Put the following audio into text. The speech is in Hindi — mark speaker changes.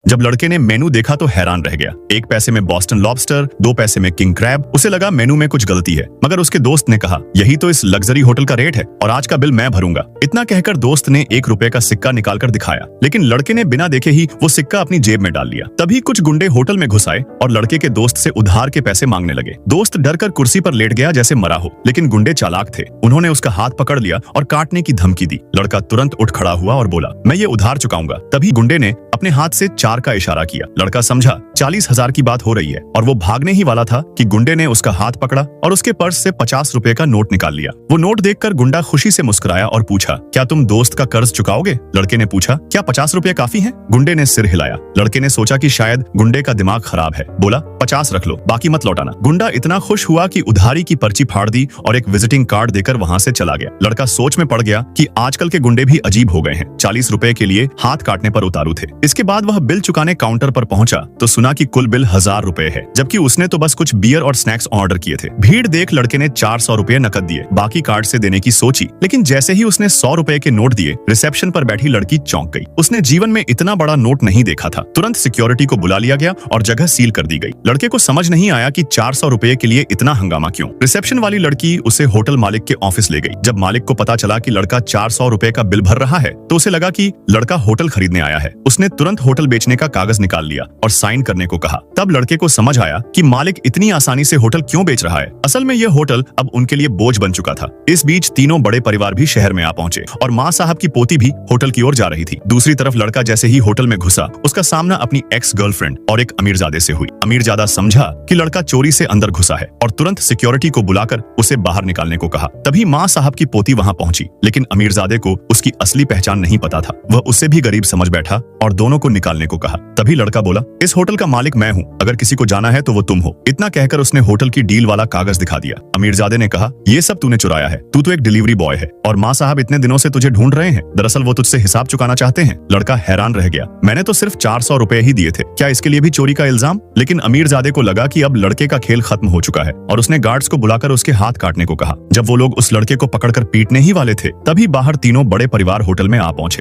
Speaker 1: जब लड़के ने मेनू देखा तो हैरान रह गया। 1 पैसे में बॉस्टन लॉबस्टर, 2 पैसे में किंग क्रैब। उसे लगा मेनू में कुछ गलती है, मगर उसके दोस्त ने कहा यही तो इस लग्जरी होटल का रेट है और आज का बिल मैं भरूंगा। इतना कहकर दोस्त ने 1 रुपए का सिक्का निकालकर दिखाया, लेकिन लड़के ने बिना देखे ही वो सिक्का अपनी जेब में डाल लिया। तभी कुछ गुंडे होटल में घुस आए और लड़के के दोस्त से उधार के पैसे मांगने लगे। दोस्त डर कर कुर्सी पर लेट गया जैसे मरा हो, लेकिन गुंडे चालाक थे। उन्होंने उसका हाथ पकड़ लिया और काटने की धमकी दी। लड़का तुरंत उठ खड़ा हुआ और बोला, मैं ये उधार चुकाऊंगा। तभी गुंडे ने अपने हाथ से 4 का इशारा किया। लड़का समझा 40,000 की बात हो रही है और वो भागने ही वाला था कि गुंडे ने उसका हाथ पकड़ा और उसके पर्स से 50 रुपए का नोट निकाल लिया। वो नोट देखकर गुंडा खुशी से मुस्कुराया और पूछा, क्या तुम दोस्त का कर्ज चुकाओगे? लड़के ने पूछा, क्या 50 रुपए काफी हैं? गुंडे ने सिर हिलाया। लड़के ने सोचा कि शायद गुंडे का दिमाग खराब है। बोला, 50 रख लो, बाकी मत लौटाना। गुंडा इतना खुश हुआ कि उधारी की पर्ची फाड़ दी और एक विजिटिंग कार्ड देकर वहां से चला गया। लड़का सोच में पड़ गया कि आजकल के गुंडे भी अजीब हो गए हैं। 40 रुपए के लिए हाथ काटने पर उतारू थे। इसके बाद वह बिल चुकाने काउंटर पर पहुंचा तो सुना कि कुल बिल 1000 रुपए है, जबकि उसने तो बस कुछ बियर और स्नैक्स ऑर्डर किए थे। भीड़ देख लड़के ने 400 रुपए नकद दिए, बाकी कार्ड से देने की सोची, लेकिन जैसे ही उसने 100 रुपए के नोट दिए, रिसेप्शन पर बैठी लड़की चौंक गई। उसने जीवन में इतना बड़ा नोट नहीं देखा था। तुरंत सिक्योरिटी को बुला लिया गया और जगह सील कर दी गई। लड़के को समझ नहीं आया कि 400 रुपए के लिए इतना हंगामा क्यों। रिसेप्शन वाली लड़की उसे होटल मालिक के ऑफिस ले गई। जब मालिक को पता चला कि लड़का 400 रुपए का बिल भर रहा है तो उसे लगा कि लड़का होटल खरीदने आया है। उसने तुरंत होटल बेचने का कागज निकाल लिया और साइन करने को कहा। तब लड़के को समझ आया कि मालिक इतनी आसानी से होटल क्यों बेच रहा है। असल में यह होटल अब उनके लिए बोझ बन चुका था। इस बीच तीनों बड़े परिवार भी शहर में आ पहुंचे और माँ साहब की पोती भी होटल की ओर जा रही थी। दूसरी तरफ लड़का जैसे ही होटल में घुसा, उसका सामना अपनी एक्स गर्लफ्रेंड और एक अमीरजादे से हुई। अमीरजादा समझा कि लड़का चोरी से अंदर घुसा है और तुरंत सिक्योरिटी को बुलाकर उसे बाहर निकालने को कहा। तभी माँ साहब की पोती वहां पहुंची, लेकिन अमीरजादे को उसकी असली पहचान नहीं पता था। वह उससे भी गरीब समझ बैठा और दोनों को निकालने को कहा। तभी लड़का बोला, इस होटल का मालिक मैं हूँ, अगर किसी को जाना है तो वो तुम हो। इतना कहकर उसने होटल की डील वाला कागज दिखा दिया। अमीरजादे ने कहा, ये सब तूने चुराया है, तू तो एक डिलीवरी बॉय है और माँ साहब इतने दिनों से तुझे ढूंढ रहे हैं। दरअसल वो तुझसे हिसाब चुकाना चाहते हैं। लड़का हैरान रह गया, मैंने तो सिर्फ 400 रुपए ही दिए थे, क्या इसके लिए भी चोरी का इल्जाम? लेकिन अमीरजादे को लगा कि अब लड़के का खेल खत्म हो चुका है और उसने गार्ड्स को बुलाकर उसके हाथ काटने को कहा। जब वो लोग उस लड़के को पकड़कर पीटने ही वाले थे, तभी बाहर तीनों बड़े परिवार होटल में आ पहुंचे।